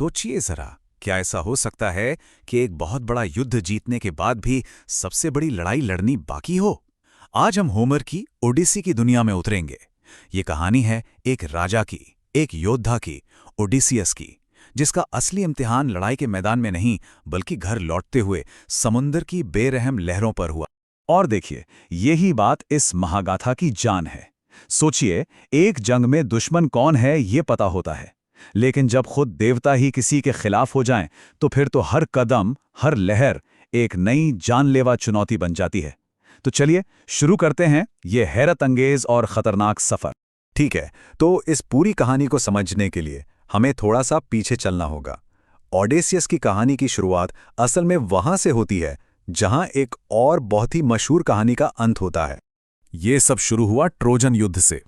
सोचिए जरा, क्या ऐसा हो सकता है कि एक बहुत बड़ा युद्ध जीतने के बाद भी सबसे बड़ी लड़ाई लड़नी बाकी हो? आज हम होमर की ओडिसी की दुनिया में उतरेंगे। ये कहानी है एक राजा की, एक योद्धा की, ओडिसियस की, जिसका असली इम्तिहान लड़ाई के मैदान में नहीं बल्कि घर लौटते हुए समुंदर की बेरहम लहरों पर हुआ। और देखिए, यही बात इस महागाथा की जान है। सोचिए, एक जंग में दुश्मन कौन है ये पता होता है, लेकिन जब खुद देवता ही किसी के खिलाफ हो जाएं, तो फिर तो हर कदम, हर लहर एक नई जानलेवा चुनौती बन जाती है। तो चलिए शुरू करते हैं ये हैरत अंगेज और खतरनाक सफर। ठीक है, तो इस पूरी कहानी को समझने के लिए हमें थोड़ा सा पीछे चलना होगा। ओडेसियस की कहानी की शुरुआत असल में वहां से होती है जहां एक और बहुत ही मशहूर कहानी का अंत होता है। ये सब शुरू हुआ ट्रोजन युद्ध से,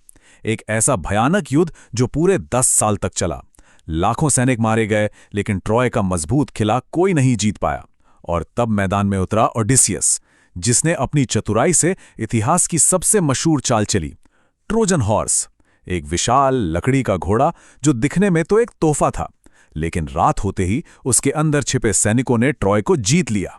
एक ऐसा भयानक युद्ध जो पूरे 10 साल तक चला। लाखों सैनिक मारे गए, लेकिन ट्रॉय का मजबूत किला कोई नहीं जीत पाया। और तब मैदान में उतरा ओडिसियस, जिसने अपनी चतुराई से इतिहास की सबसे मशहूर चाल चली, ट्रोजन हॉर्स। एक विशाल लकड़ी का घोड़ा जो दिखने में तो एक तोहफा था, लेकिन रात होते ही उसके अंदर छिपे सैनिकों ने ट्रॉय को जीत लिया।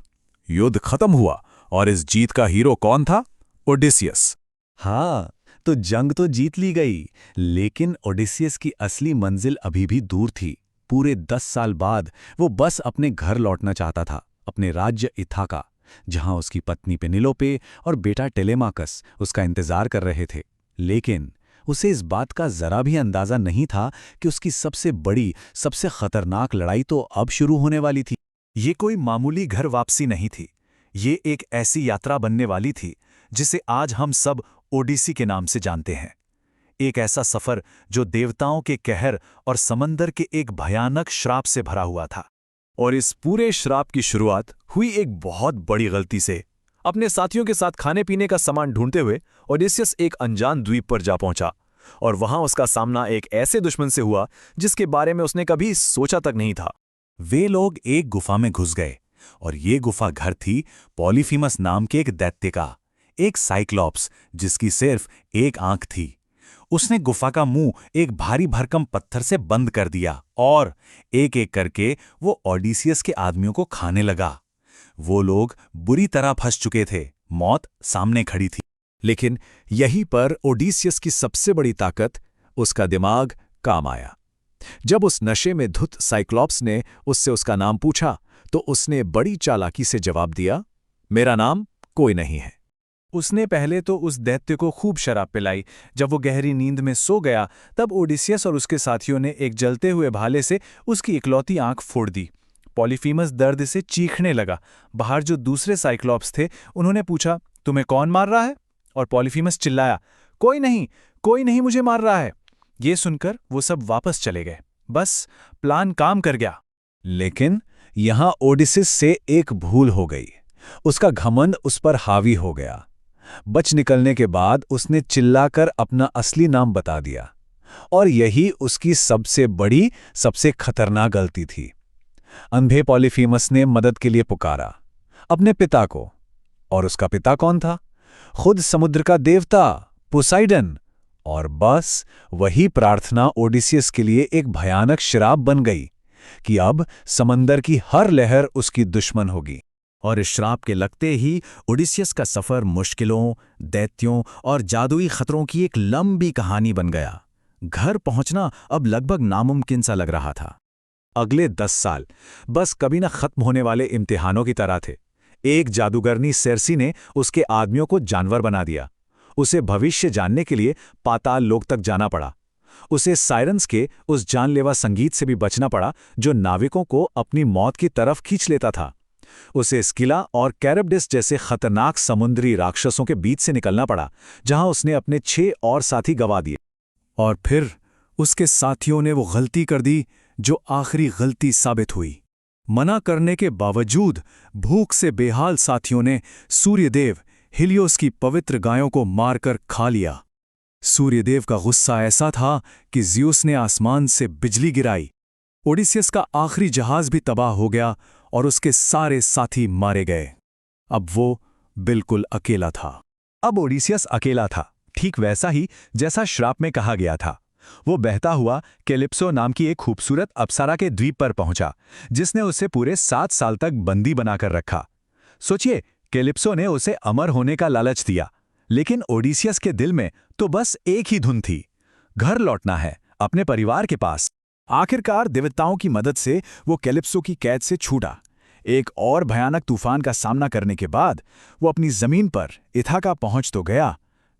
युद्ध खत्म हुआ, और इस जीत का हीरो कौन था? ओडिसियस। हाँ, तो जंग तो जीत ली गई, लेकिन ओडिसियस की असली मंजिल अभी भी दूर थी। पूरे 10 साल बाद वो बस अपने घर लौटना चाहता था, अपने राज्य इथाका, जहां उसकी पत्नी पेनिलोपे और बेटा टेलेमाकस उसका इंतजार कर रहे थे। लेकिन उसे इस बात का जरा भी अंदाजा नहीं था कि उसकी सबसे बड़ी, सबसे खतरनाक लड़ाई तो अब शुरू होने वाली थी। ये कोई मामूली घर वापसी नहीं थी, ये एक ऐसी यात्रा बनने वाली थी जिसे आज हम सब ओडिसी के नाम से जानते हैं। एक ऐसा सफर जो देवताओं के कहर और समंदर के एक भयानक श्राप से भरा हुआ था। और इस पूरे श्राप की शुरुआत हुई एक बहुत बड़ी गलती से। अपने साथियों के साथ खाने पीने का सामान ढूंढते हुए ओडिसियस एक अनजान द्वीप पर जा पहुंचा, और वहां उसका सामना एक ऐसे दुश्मन से हुआ जिसके बारे में उसने कभी सोचा तक नहीं था। वे लोग एक गुफा में घुस गए, और ये गुफा घर थी पॉलीफीमस नाम के एक दैत्य का, एक साइक्लॉप्स जिसकी सिर्फ एक आंख थी। उसने गुफा का मुंह एक भारी भरकम पत्थर से बंद कर दिया, और एक एक करके वो ओडिसियस के आदमियों को खाने लगा। वो लोग बुरी तरह फंस चुके थे, मौत सामने खड़ी थी। लेकिन यहीं पर ओडिसियस की सबसे बड़ी ताकत, उसका दिमाग, काम आया। जब उस नशे में धुत साइक्लॉप्स ने उससे उसका नाम पूछा, तो उसने बड़ी चालाकी से जवाब दिया, मेरा नाम कोई नहीं है। उसने पहले तो उस दैत्य को खूब शराब पिलाई। जब वो गहरी नींद में सो गया, तब ओडिसियस और उसके साथियों ने एक जलते हुए भाले से उसकी इकलौती आंख फोड़ दी। पॉलीफीमस दर्द से चीखने लगा। बाहर जो दूसरे साइक्लॉप्स थे, उन्होंने पूछा, तुम्हें कौन मार रहा है? और पॉलीफीमस चिल्लाया, कोई नहीं मुझे मार रहा है। ये सुनकर वो सब वापस चले गए। बस प्लान काम कर गया। लेकिन यहां ओडिसियस से एक भूल हो गई। उसका घमंड उस पर हावी हो गया। बच निकलने के बाद उसने चिल्लाकर अपना असली नाम बता दिया, और यही उसकी सबसे बड़ी, सबसे खतरनाक गलती थी। अंधे पॉलीफीमस ने मदद के लिए पुकारा अपने पिता को, और उसका पिता कौन था? खुद समुद्र का देवता पोसाइडन। और बस वही प्रार्थना ओडिसियस के लिए एक भयानक श्राप बन गई कि अब समंदर की हर लहर उसकी दुश्मन होगी। और इस श्राप के लगते ही ओडिसियस का सफर मुश्किलों, दैत्यों और जादुई खतरों की एक लंबी कहानी बन गया। घर पहुंचना अब लगभग नामुमकिन सा लग रहा था। अगले 10 साल बस कभी न खत्म होने वाले इम्तिहानों की तरह थे। एक जादूगरनी सेर्सी ने उसके आदमियों को जानवर बना दिया। उसे भविष्य जानने के लिए पाताल लोक तक जाना पड़ा। उसे सायरन्स के उस जानलेवा संगीत से भी बचना पड़ा जो नाविकों को अपनी मौत की तरफ खींच लेता था। उसे स्किला और कैरब्डिस जैसे खतरनाक समुद्री राक्षसों के बीच से निकलना पड़ा, जहां उसने अपने 6 और साथी गंवा दिए। और फिर उसके साथियों ने वो गलती कर दी जो आखिरी गलती साबित हुई। मना करने के बावजूद भूख से बेहाल साथियों ने सूर्यदेव हिलियोस की पवित्र गायों को मारकर खा लिया। सूर्यदेव का गुस्सा ऐसा था कि ज़्यूस ने आसमान से बिजली गिराई। ओडिसियस का आखिरी जहाज भी तबाह हो गया, और उसके सारे साथी मारे गए। अब वो बिल्कुल अकेला था। अब ओडिसियस अकेला था, ठीक वैसा ही जैसा श्राप में कहा गया था। वो बहता हुआ कैलिप्सो नाम की एक खूबसूरत अप्सरा के द्वीप पर पहुंचा, जिसने उसे पूरे 7 साल तक बंदी बनाकर रखा। सोचिए, कैलिप्सो ने उसे अमर होने का लालच दिया, लेकिन ओडिसियस के दिल में तो बस एक ही धुन थी, घर लौटना है, अपने परिवार के पास। आखिरकार देवताओं की मदद से वो कैलिप्सो की कैद से छूटा। एक और भयानक तूफान का सामना करने के बाद वो अपनी जमीन पर इथाका पहुंच तो गया,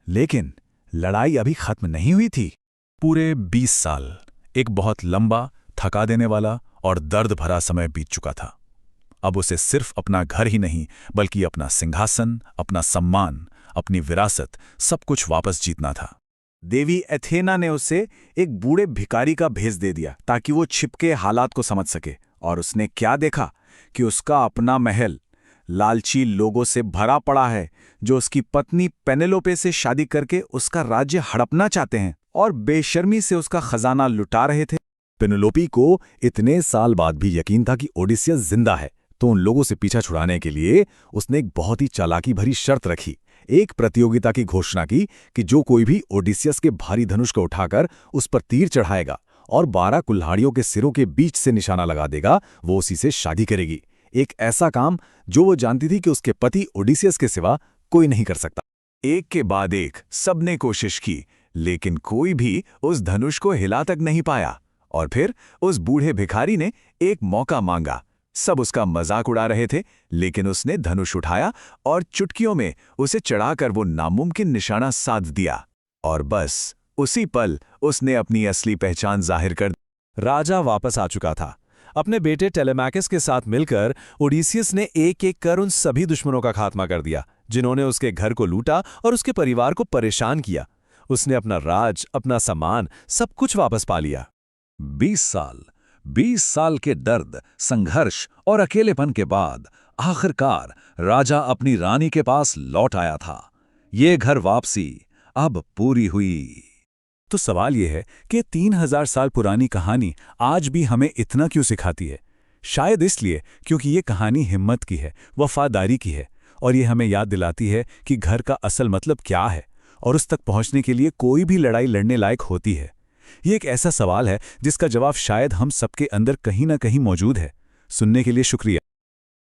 लेकिन लड़ाई अभी खत्म नहीं हुई थी। पूरे 20 साल, एक बहुत लंबा, थका देने वाला और दर्द भरा समय बीत चुका था। अब उसे सिर्फ अपना घर ही नहीं, बल्कि अपना सिंहासन, अपना सम्मान, अपनी विरासत, सब कुछ वापस जीतना था। देवी एथेना ने उसे एक बूढ़े भिखारी का भेष दे दिया ताकि वो छिपके हालात को समझ सके, और उसने क्या देखा कि उसका अपना महल लालची लोगों से भरा पड़ा है, जो उसकी पत्नी पेनेलोपे से शादी करके उसका राज्य हड़पना चाहते हैं और बेशर्मी से उसका खजाना लुटा रहे थे। पेनेलोपी को इतने साल बाद भी यकीन था कि ओडिसियस जिंदा है, तो उन लोगों से पीछा छुड़ाने के लिए उसने एक बहुत ही चालाकी भरी शर्त रखी। एक प्रतियोगिता की घोषणा की कि जो कोई भी ओडिसियस के भारी धनुष को उठाकर उस पर तीर चढ़ाएगा और 12 कुल्हाड़ियों के सिरों के बीच से निशाना लगा देगा, वो उसी से शादी करेगी। एक ऐसा काम जो वो जानती थी कि उसके पति ओडिसियस के सिवा कोई नहीं कर सकता। एक के बाद एक सबने कोशिश की, लेकिन कोई भी उस धनुष को हिला तक नहीं पाया। और फिर उस बूढ़े भिखारी ने एक मौका मांगा। सब उसका मजाक उड़ा रहे थे, लेकिन उसने धनुष उठाया और चुटकियों में उसे चढ़ाकर वो नामुमकिन निशाना साध दिया। और बस उसी पल उसने अपनी असली पहचान जाहिर कर। राजा वापस आ चुका था। अपने बेटे टेलेमैकस के साथ मिलकर ओडिसियस ने एक एक कर उन सभी दुश्मनों का खात्मा कर दिया जिन्होंने उसके घर को लूटा और उसके परिवार को परेशान किया। उसने अपना राज, अपना सम्मान, सब कुछ वापस पा लिया। 20 साल के दर्द, संघर्ष और अकेलेपन के बाद आखिरकार राजा अपनी रानी के पास लौट आया था। ये घर वापसी अब पूरी हुई। तो सवाल यह है कि 3000 साल पुरानी कहानी आज भी हमें इतना क्यों सिखाती है? शायद इसलिए क्योंकि ये कहानी हिम्मत की है, वफादारी की है, और ये हमें याद दिलाती है कि घर का असल मतलब क्या है और उस तक पहुंचने के लिए कोई भी लड़ाई लड़ने लायक होती है। ये एक ऐसा सवाल है जिसका जवाब शायद हम सबके अंदर कहीं ना कहीं मौजूद है। सुनने के लिए शुक्रिया।